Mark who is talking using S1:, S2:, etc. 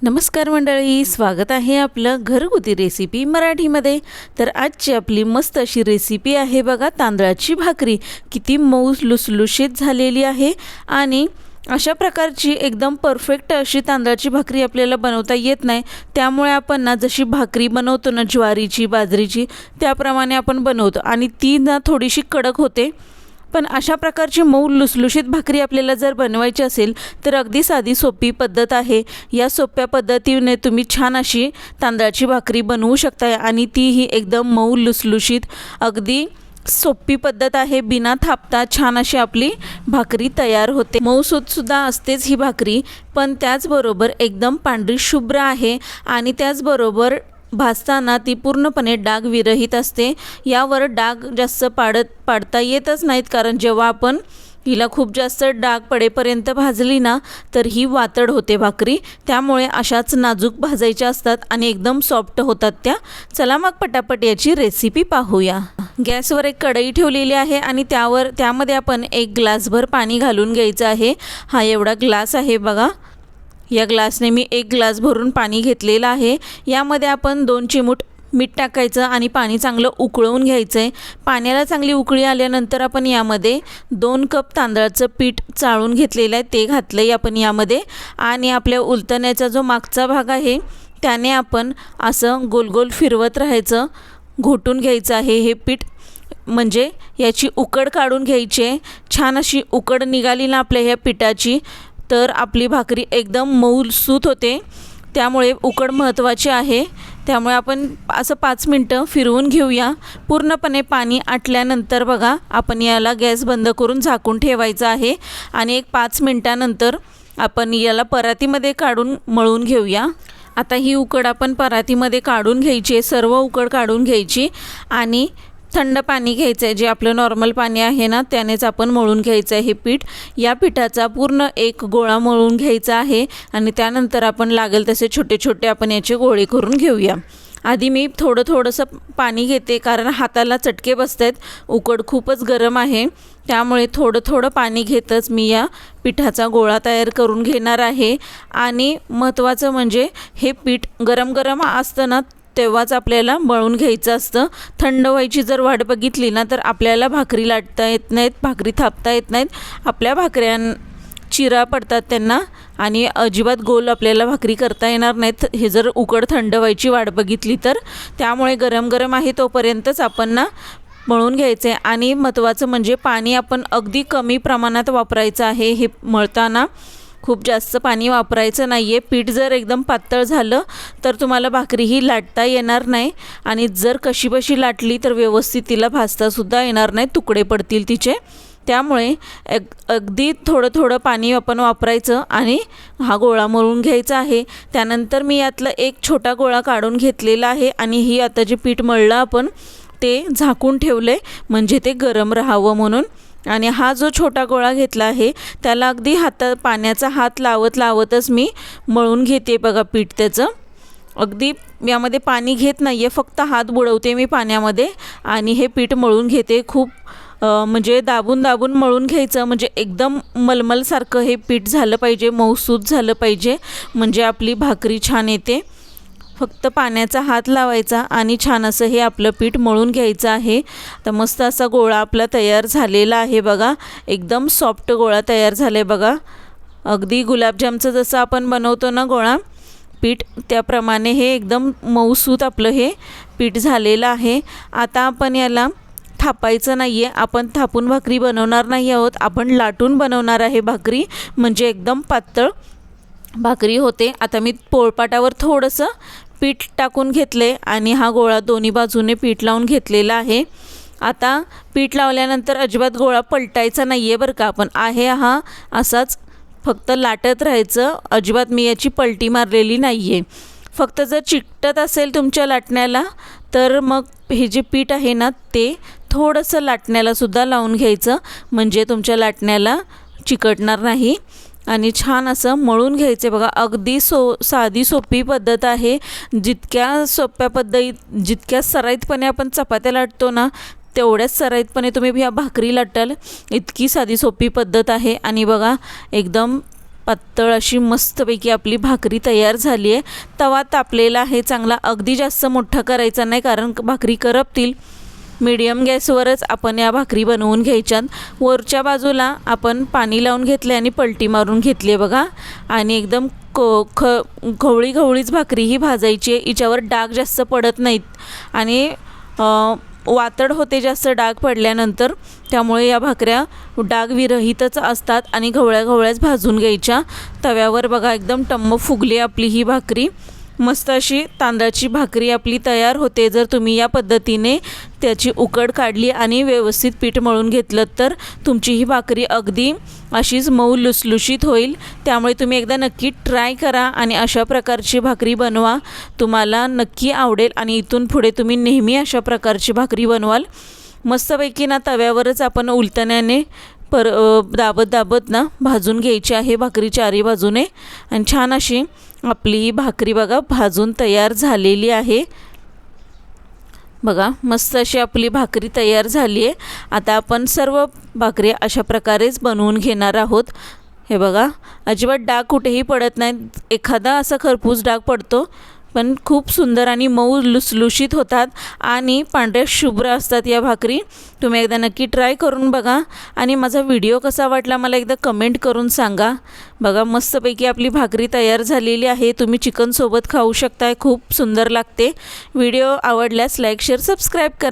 S1: नमस्कार मंडळी, स्वागत आहे आपलं घरगुती रेसिपी मराठीमध्ये। तर आजची आपली मस्त अशी रेसिपी आहे बघा, तांदळाची भाकरी। किती मऊ लुसलुशीत झालेली आहे आणि अशा प्रकारची एकदम परफेक्ट अशी तांदळाची भाकरी आपल्याला बनवता येत नाही। त्यामुळे आपण ना जशी भाकरी बनवतो ना ज्वारीची बाजरीची त्याप्रमाणे आपण बनवतो आणि ती ना थोडीशी कडक होते। पण अशा प्रकारची मऊ लुसलुशीत भाकरी आपल्याला जर बनवायची असेल तर अगदी साधी सोपी पद्धत आहे। या सोप्या पद्धतीने तुम्ही छान अशी तांदळाची भाकरी बनवू शकता आणि तीही एकदम मऊ लुसलुशीत, अगदी सोपी पद्धत आहे। बिना थापता छान अशी आपली भाकरी तयार होते। मऊसूद सुद्धा असतेच ही भाकरी, पण त्याचबरोबर एकदम पांढरी शुभ्र आहे आणि त्याचबरोबर भाजताना ती पूर्णपणे डाग विरहित असते। यावर डाग जास्त पाडता येतच नाहीत, कारण जेव्हा आपण हिला खूप जास्त डाग पडेपर्यंत भाजली ना तर ही वातड होते भाकरी। त्यामुळे अशाच नाजूक भाजायच्या असतात आणि एकदम सॉफ्ट होतात त्या। चला मग पटापट याची रेसिपी पाहूया। गॅसवर एक कढई ठेवलेली आहे आणि त्यामध्ये आपण 1 ग्लासभर पाणी घालून घ्यायचं आहे। हा एवढा ग्लास आहे बघा, या ग्लासने मी 1 ग्लास भरून पाणी घेतलेलं आहे। यामध्ये आपण 2 चिमूट मीठ टाकायचं आणि पाणी चांगलं उकळवून घ्यायचं आहे। पाण्याला चांगली उकळी आल्यानंतर आपण यामध्ये 2 कप तांदळाचं पीठ चाळून घेतलेलं आहे, ते घातलं आहे आपण यामध्ये। आणि आपल्या उलटण्याचा जो मागचा भाग आहे त्याने आपण असं गोल गोल फिरवत राहायचं, घोटून घ्यायचं आहे हे पीठ, म्हणजे याची उकड काढून घ्यायची आहे। छान अशी उकड निघाली ना आपल्या ह्या पिठाची तर आपली भाकरी एकदम मऊसूत होते। त्यामुळे उकड महत्त्वाची आहे। त्यामुळे आपण असं 5 मिनटं फिरवून घेऊया। पूर्णपणे पाणी आटल्यानंतर बघा आपण याला गॅस बंद करून झाकून ठेवायचं आहे आणि एक 5 मिनटानंतर आपण याला परातीमध्ये काढून मळून घेऊया। आता ही उकड आपण परातीमध्ये काढून घ्यायची, सर्व उकड काढून घ्यायची आणि थंड पाणी घ्यायचं आहे, जे आपलं नॉर्मल पाणी आहे ना त्यानेच आपण मळून घ्यायचं आहे हे पीठ। या पिठाचा पूर्ण एक गोळा मळून घ्यायचा आहे आणि त्यानंतर आपण लागेल तसे छोटे छोटे आपण याचे गोळे करून घेऊया। आधी मी थोडंसं पाणी घेते, कारण हाताला चटके बसत आहेत, उकड खूपच गरम आहे। त्यामुळे थोडं पाणी घेतच मी या पिठाचा गोळा तयार करून घेणार आहे। आणि महत्त्वाचं म्हणजे हे पीठ गरम गरम असतं ना तेव्हाच आपल्याला मळून घ्यायचं असतं। थंड व्हायची जर वाट बघितली ना तर आपल्याला भाकरी लाटता येत नाहीत, भाकरी थापता येत नाहीत, आपल्या भाकऱ्यां चिरा पडतात त्यांना आणि अजिबात गोल आपल्याला भाकरी करता येणार नाहीत, हे जर उकड थंड व्हायची वाट बघितली तर। त्यामुळे गरम गरम आहे तोपर्यंतच आपण ना मळून घ्यायचे। आणि महत्त्वाचं म्हणजे पाणी आपण अगदी कमी प्रमाणात वापरायचं आहे हे मळताना, खूप जास्त पाणी वापरायचं नाही आहे। पीठ जर एकदम पातळ झालं तर तुम्हाला भाकरी ही लाटता येणार नाही आणि जर कशीबशी लाटली तर व्यवस्थित तिला भाजतासुद्धा येणार नाही, तुकडे पडतील तिचे। त्यामुळे अगदी थोडं पाणी आपण वापरायचं आणि हा गोळा मळून घ्यायचा आहे। त्यानंतर मी यातला एक छोटा गोळा काढून घेतलेला आहे आणि ही आता जे पीठ मळलं आपण ते झाकून ठेवले, म्हणजे ते गरम राहावं म्हणून। आणि हा जो छोटा गोळा घेतला आहे त्याला अगदी पाण्याचा हात लावतच मी मळून घेते बघा पीठ त्याचं। अगदी यामध्ये पाणी घेत नाही आहे, फक्त हात बुडवते मी पाण्यामध्ये आणि हे पीठ मळून घेते। खूप म्हणजे दाबून मळून घ्यायचं, म्हणजे एकदम मलमलसारखं हे पीठ झालं पाहिजे, मऊसूत झालं पाहिजे, म्हणजे आपली भाकरी छान येते। फक्त पाण्याचा हात लावायचा आणि छान असं हे आपलं पीठ मळून घ्यायचं आहे। तर मस्त असा गोळा आपला तयार झालेला आहे बघा, एकदम सॉफ्ट गोळा तयार झाला आहे बघा। अगदी गुलाबजामचं जसं आपण बनवतो ना गोळा पीठ, त्याप्रमाणे हे एकदम मऊसूत आपलं हे पीठ झालेलं आहे। आता आपण याला थापायचं नाही आहे, आपण थापून भाकरी बनवणार नाही आहोत, आपण लाटून बनवणार आहे भाकरी, म्हणजे एकदम पातळ भाकरी होते। आता मी पोळपाटावर थोडंसं पीठ टाकून घेतले आणि हा गोळा दोन्ही बाजूने पीठ लावून घेतलेला आहे। आता पीठ लावल्यानंतर अजिबात गोळा पलटायचा नाही आहे बरं का, आपण आहे हा असाच फक्त लाटत राहायचं, अजिबात मी याची पलटी मारलेली नाही आहे। फक्त जर चिकटत असेल तुमच्या लाटण्याला तर मग हे जे पीठ आहे ना ते थोडंसं लाटण्यालासुद्धा लावून घ्यायचं, म्हणजे तुमच्या लाटण्याला चिकटणार नाही। आणि छान असं मळून घ्यायचे बघा, अगदी साधी सोपी पद्धत आहे। जितक्या सोप्या जितक्या सराईतपणे आपण चपात्या लाटतो ना तेवढ्याच सराईतपणे तुम्ही ह्या भाकरी लाटाल, इतकी साधी सोपी पद्धत आहे। आणि बघा एकदम पातळ अशी मस्तपैकी आपली भाकरी तयार झाली आहे. तवा तापलेला आहे चांगला, अगदी जास्त मोठा करायचा नाही कारण भाकरी करपतील. मीडियम गॅसवरच आपण या भाकरी बनवून घ्यायच्यात. वरच्या बाजूला आपण पाणी लावून घेतले आणि पलटी मारून घेतली आहे बघा. आणि एकदम घवळीच भाकरी ही भाजायची आहे. हिच्यावर डाग जास्त पडत नाहीत आणि वातड होते जास्त डाग पडल्यानंतर, त्यामुळे या भाकऱ्या डागविरहितच असतात आणि घवळ्याच भाजून घ्यायच्या. तव्यावर बघा एकदम टम्म फुगली आपली ही भाकरी. मस्त अशी तांदळाची भाकरी आपली तयार होते. जर तुम्ही या पद्धतीने त्याची उकड काढली आणि व्यवस्थित पीठ मळून घेतलं तर तुमची ही भाकरी अगदी अशीच मऊ लुसलुशीत होईल. त्यामुळे तुम्ही एकदा नक्की ट्राय करा आणि अशा प्रकारची भाकरी बनवा. तुम्हाला नक्की आवडेल आणि इथून पुढे तुम्ही नेहमी अशा प्रकारची भाकरी बनवाल. मस्तपैकी ना तव्यावरच आपण उलटण्याने दाबत ना भाजून घ्यायची आहे भाकरी चारी बाजूने. आणि छान अशी आपली भाकरी बघा भाजून तयार झालेली आहे. बघा मस्त अशी आपली भाकरी तयार झाली आहे. आता आपण सर्व भाकरी अशा प्रकारेच बनवून घेणार आहोत. हे बघा अजिबात डाग कुठेही पडत नाही. एखादा असा खरपूस डाग पडतो, पण खूप सुंदर आणि मऊ लुसलुशीत होतात आणि पांढऱ्या शुभ्र असतात या भाकरी. तुम्ही एकदा नक्की ट्राय करून बघा आणि माझा व्हिडिओ कसा वाटला मला एकदा कमेंट करून सांगा. बघा मस्तपैकी आपली भाकरी तयार झालेली आहे. तुम्ही चिकनसोबत खाऊ शकताय, खूप सुंदर लागते. व्हिडिओ आवडल्यास लाईक शेअर सबस्क्राईब करा.